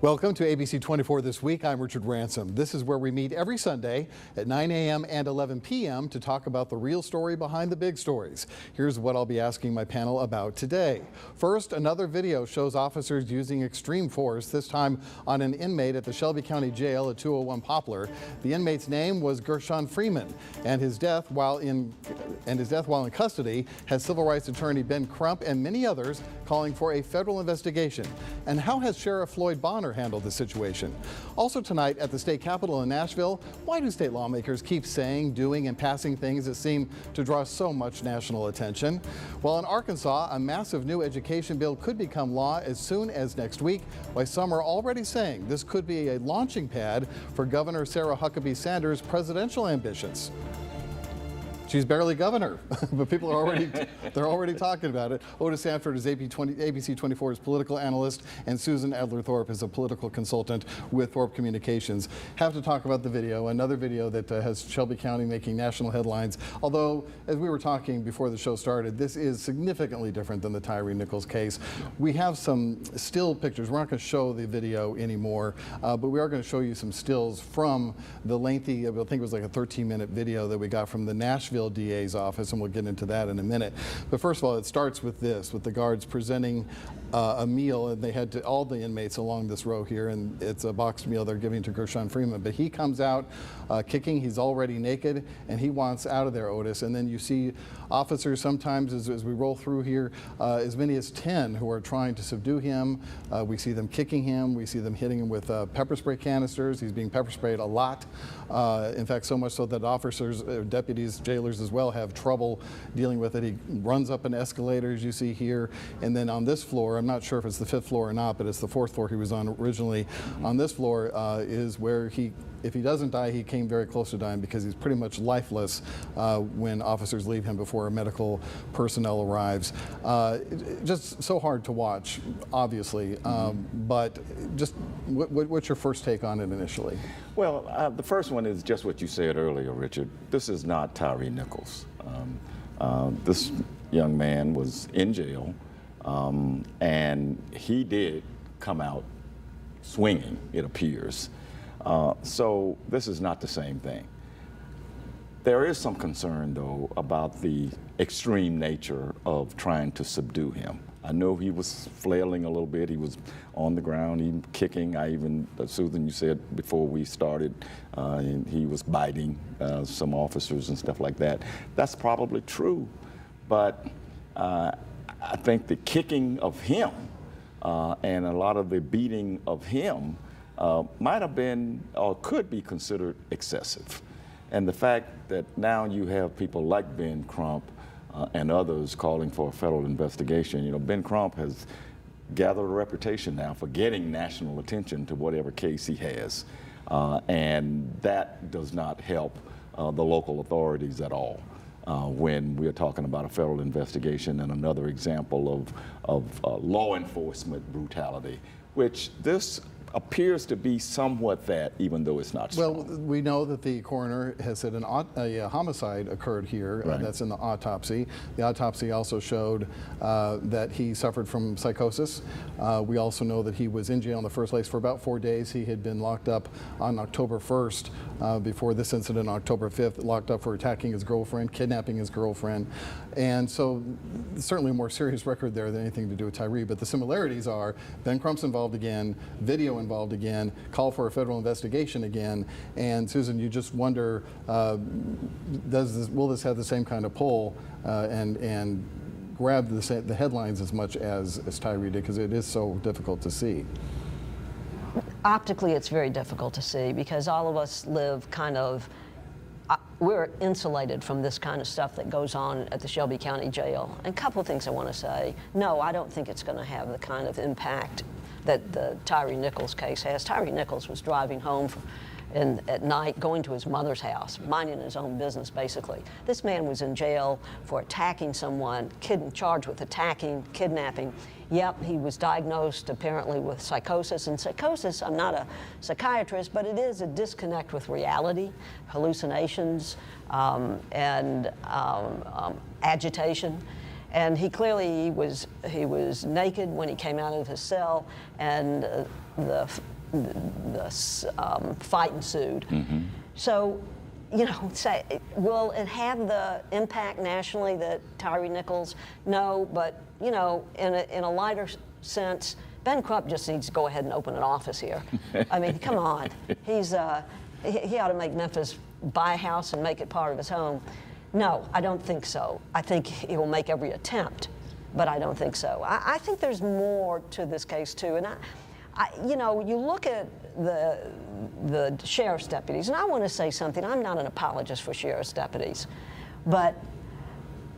Welcome to ABC24 This Week. I'm Richard Ransom. This is where we meet every Sunday at 9 a.m. and 11 p.m. to talk about the real story behind the big stories. Here's what I'll be asking my panel about today. First, another video shows officers using extreme force, this time on an inmate at the Shelby County Jail at 201 Poplar. The inmate's name was Freeman, and his death while in custody has civil rights attorney Ben Crump and many others calling for a federal investigation. And how has Sheriff Floyd Bonner handled the situation? Also tonight at the state capitol in Nashville, why do state lawmakers keep saying, doing, and passing things that seem to draw so much national attention? Well, in Arkansas, a massive new education bill could become law as soon as next week, while some are already saying this could be a launching pad for Governor Sarah Huckabee Sanders' presidential ambitions. She's barely governor, but people are already talking about it. Otis Sanford is ABC24's political analyst, and Susan Adlerthorpe is a political consultant with Thorpe Communications. Have to talk about the video, another video that has Shelby County making national headlines. Although, as we were talking before the show started, this is significantly different than the Tyree Nichols case. We have some still pictures. We're not going to show the video anymore, but we are going to show you some stills from the lengthy, I think it was like a 13-minute video that we got from the Nashville DA's office, and we'll get into that in a minute. But first of all, it starts with this, with the guards presenting a meal, and they had to all the inmates along this row here, and it's a boxed meal they're giving to Freeman. But he comes out kicking. He's already naked, and he wants out of there, Otis. And then you see officers sometimes, as we roll through here, as many as 10 who are trying to subdue him. We see them kicking him. We see them hitting him with pepper spray canisters. He's being pepper sprayed a lot. In fact, so much so that officers, deputies, jailers as well have trouble dealing with it. He runs up an escalator, as you see here, and then on this floor, I'm not sure if it's the 5th floor or not, but it's the 4th floor he was on originally. On this floor is where if he doesn't die, he came very close to dying because he's pretty much lifeless when officers leave him before medical personnel arrives. Just so hard to watch, obviously, but just what's your first take on it initially? Well, the first one is just what you said earlier, Richard. This is not Tyree Nichols. This young man was in jail, and he did come out swinging, it appears. So this is not the same thing. There is some concern, though, about the extreme nature of trying to subdue him. I know he was flailing a little bit. He was on the ground, even kicking. Susan, you said before we started, he was biting some officers and stuff like that. That's probably true, but I think the kicking of him and a lot of the beating of him might have been or could be considered excessive. And the fact that now you have people like Ben Crump and others calling for a federal investigation. You know, Ben Crump has gathered a reputation now for getting national attention to whatever case he has. And that does not help the local authorities at all when we're talking about a federal investigation. And another example of law enforcement brutality, which this appears to be somewhat that, even though it's not strong. Well, we know that the coroner has said a homicide occurred here. Right. That's in the autopsy. The autopsy also showed that he suffered from psychosis. We also know that he was in jail in the first place for about 4 days. He had been locked up on October 1st before this incident on October 5th, locked up for attacking his girlfriend, kidnapping his girlfriend. And so certainly a more serious record there than anything to do with Tyree. But the similarities are Ben Crump's involved again, video involved again, call for a federal investigation again, and Susan, you just wonder, will this have the same kind of pull and grab the headlines as much as Tyree did, because it is so difficult to see? Optically, it's very difficult to see because all of us live kind of, we're insulated from this kind of stuff that goes on at the Shelby County Jail. And a couple of things I want to say. No, I don't think it's going to have the kind of impact that the Tyree Nichols case has. Tyree Nichols was driving home at night, going to his mother's house, minding his own business, basically. This man was in jail for attacking someone, charged with attacking, kidnapping. Yep, he was diagnosed apparently with psychosis. And psychosis, I'm not a psychiatrist, but it is a disconnect with reality, hallucinations, and agitation. And he clearly was naked when he came out of his cell, and the fight ensued. So, you know, say, will it have the impact nationally that Tyree Nichols? No, but, you know, in a lighter sense, Ben Crump just needs to go ahead and open an office here. I mean, come on. He ought to make Memphis buy a house and make it part of his home. No, I don't think so. I think he will make every attempt, but I don't think so. I think there's more to this case, too. And you know, you look at the sheriff's deputies, and I want to say something. I'm not an apologist for sheriff's deputies, but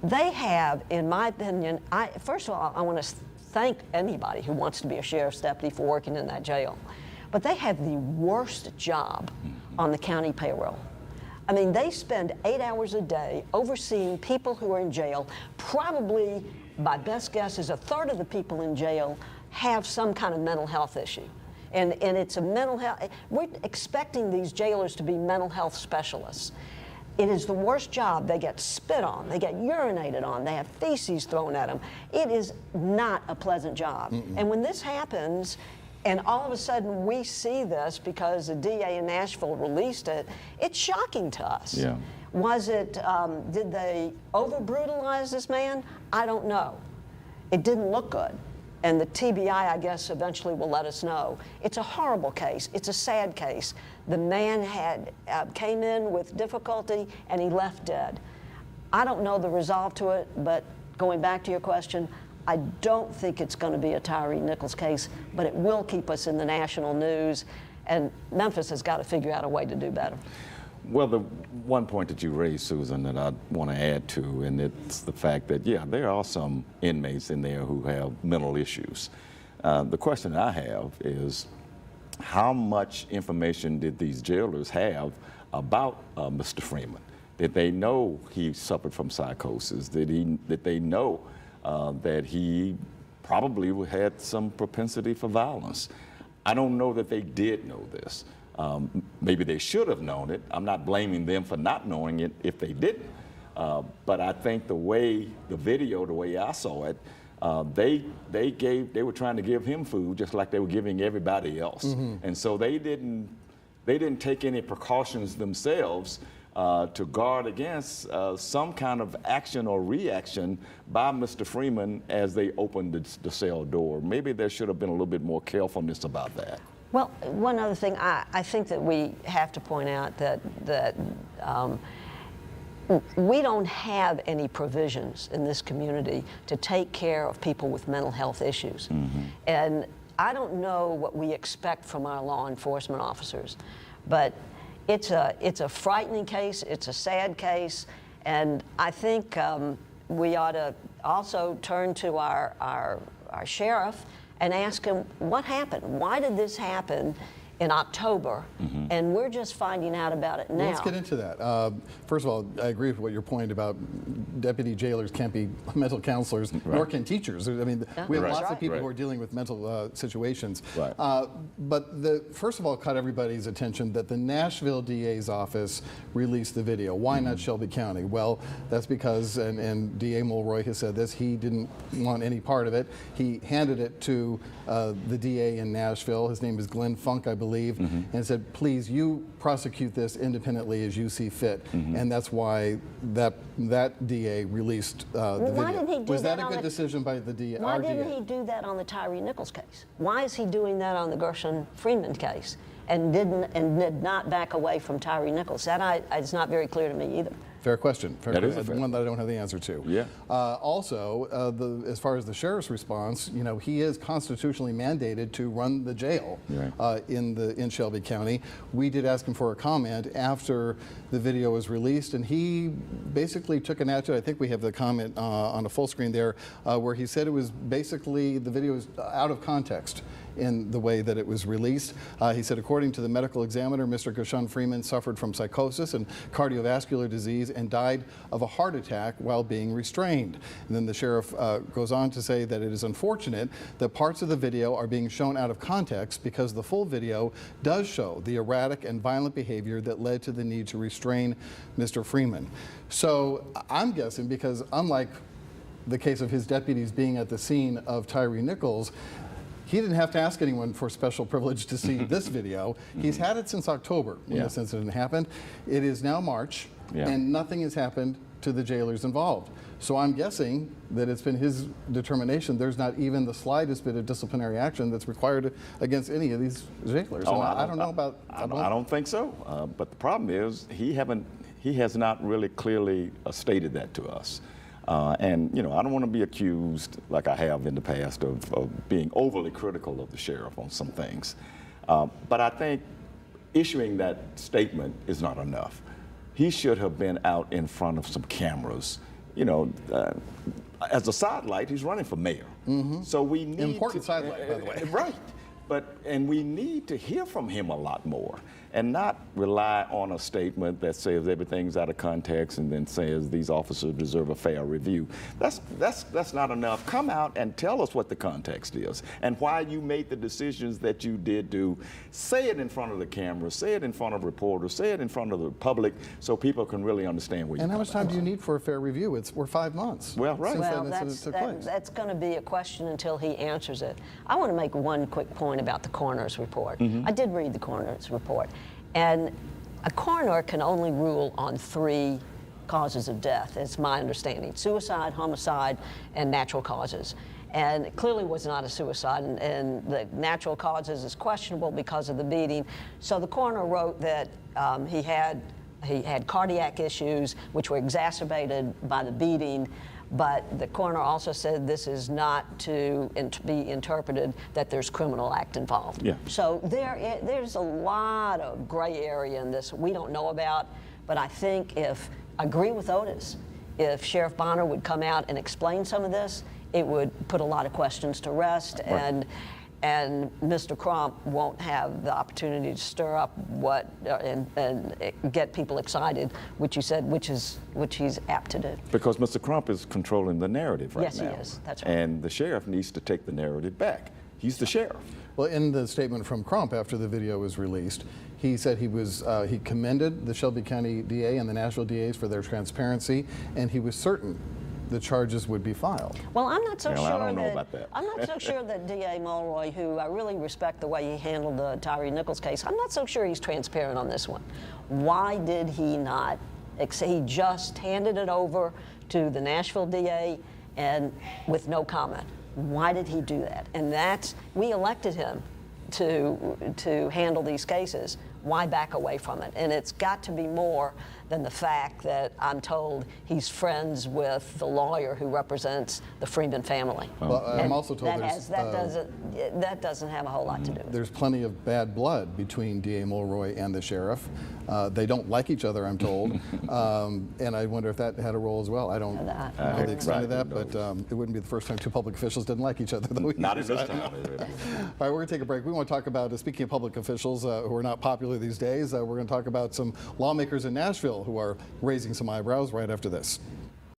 they have, in my opinion, first of all, I want to thank anybody who wants to be a sheriff's deputy for working in that jail, but they have the worst job on the county payroll. I mean, they spend 8 hours a day overseeing people who are in jail. Probably, my best guess is a third of the people in jail have some kind of mental health issue. And it's a mental health, we're expecting these jailers to be mental health specialists. It is the worst job. They get spit on, they get urinated on, they have feces thrown at them. It is not a pleasant job. And when this happens, and all of a sudden we see this because the DA in Nashville released it, it's shocking to us. Yeah. Was it, did they over-brutalize this man? I don't know. It didn't look good. And the TBI, I guess, eventually will let us know. It's a horrible case. It's a sad case. The man came in with difficulty and he left dead. I don't know the resolve to it, but going back to your question, I don't think it's going to be a Tyree Nichols case, but it will keep us in the national news, and Memphis has got to figure out a way to do better. Well, the one point that you raised, Susan, that I want to add to, and it's the fact that, yeah, there are some inmates in there who have mental issues. The question I have is, how much information did these jailers have about Mr. Freeman? Did they know he suffered from psychosis? Did they know that he probably had some propensity for violence? I don't know that they did know this. Maybe they should have known it. I'm not blaming them for not knowing it if they didn't. But I think the way the way I saw it, they were trying to give him food just like they were giving everybody else. And so they didn't take any precautions themselves to guard against some kind of action or reaction by Mr. Freeman as they opened the cell door. Maybe there should have been a little bit more carefulness about that. Well, one other thing, I think that we have to point out that we don't have any provisions in this community to take care of people with mental health issues. And I don't know what we expect from our law enforcement officers, but it's a frightening case, it's a sad case, and I think we ought to also turn to our sheriff and ask him what happened. Why did this happen in October? And we're just finding out about it now. Well, let's get into that. First of all, I agree with what your point about deputy jailers can't be mental counselors, nor can teachers. I mean, we have lots of people who are dealing with mental situations. But first of all, caught everybody's attention that the Nashville DA's office released the video. Why not Shelby County? Well, that's because, and DA Mulroy has said this, he didn't want any part of it. He handed it to the DA in Nashville. His name is Glenn Funk, I believe, and said, please, you prosecute this independently as you see fit. And that's why that DA released the video. Why didn't he do Was that that a good decision by the DA? Why didn't he do that on the Tyree Nichols case? Why is he doing that on the Gershon Freeman case and did not back away from Tyree Nichols? That it's not very clear to me either. Fair question. That is a fair one that I don't have the answer to. Yeah. Also, as far as the sheriff's response, you know, he is constitutionally mandated to run the jail in Shelby County. We did ask him for a comment after the video was released, and he basically took an attitude. I think we have the comment on a full screen there, where he said it was basically the video is out of context in the way that it was released. He said, according to the medical examiner, Mr. Gershon Freeman suffered from psychosis and cardiovascular disease and died of a heart attack while being restrained. And then the sheriff goes on to say that it is unfortunate that parts of the video are being shown out of context because the full video does show the erratic and violent behavior that led to the need to restrain Mr. Freeman. So I'm guessing because unlike the case of his deputies being at the scene of Tyree Nichols, He didn't have to ask anyone for special privilege to see this video. He's had it since October when this incident happened. It is now March, and nothing has happened to the jailers involved. So I'm guessing that it's been his determination there's not even the slightest bit of disciplinary action that's required against any of these jailers. Oh, I don't know about. I don't think so. But the problem is he has not really clearly stated that to us. And you know, I don't want to be accused, like I have in the past, of being overly critical of the sheriff on some things. But I think issuing that statement is not enough. He should have been out in front of some cameras. You know, as a sidelight, he's running for mayor. So we need important sidelight, by the way. Right. And we need to hear from him a lot more and not rely on a statement that says everything's out of context and then says these officers deserve a fair review. That's not enough. Come out and tell us what the context is and why you made the decisions that you did do. Say it in front of the camera, say it in front of reporters, say it in front of the public so people can really understand where you're And how coming much time from. do you need for a fair review? We're 5 months. Well, right. Since Well, that incident took place. that's going to be a question until he answers it. I want to make one quick point about the coroner's report. I did read the coroner's report, and a coroner can only rule on 3 causes of death, it's my understanding: suicide, homicide, and natural causes. And it clearly was not a suicide, and the natural causes is questionable because of the beating. So the coroner wrote that he had cardiac issues, which were exacerbated by the beating. But the coroner also said this is not to be interpreted that there's criminal act involved. Yeah. So there's a lot of gray area in this we don't know about. But I think I agree with Otis, if Sheriff Bonner would come out and explain some of this, it would put a lot of questions to rest. Right. And Mr. Crump won't have the opportunity to stir up and get people excited, which you said, which he's apt to do. Because Mr. Crump is controlling the narrative right now. Yes, he is. That's right. And the sheriff needs to take the narrative back. He's the sheriff. Well, in the statement from Crump after the video was released, he said he commended the Shelby County DA and the Nashville DAs for their transparency, and he was certain the charges would be filed. Well, I'm not so Well, sure I don't know about that. I'm not so sure that D.A. Mulroy, who I really respect the way he handled the Tyree Nichols case, I'm not so sure he's transparent on this one. Why did he not? He just handed it over to the Nashville DA and with no comment. Why did he do that? And we elected him to handle these cases. Why back away from it? And it's got to be more than the fact that I'm told he's friends with the lawyer who represents the Freeman family. Well, I'm also told that doesn't have a whole lot to do with it. there's plenty of bad blood between D.A. Mulroy and the sheriff. They don't like each other, I'm told. And I wonder if that had a role as well. I don't know the extent of that, but it wouldn't be the first time 2 public officials didn't like each other. Though Not at this time. All right, we're going to take a break. We want to talk about, speaking of public officials who are not popular these days, we're going to talk about some lawmakers in Nashville who are raising some eyebrows right after this.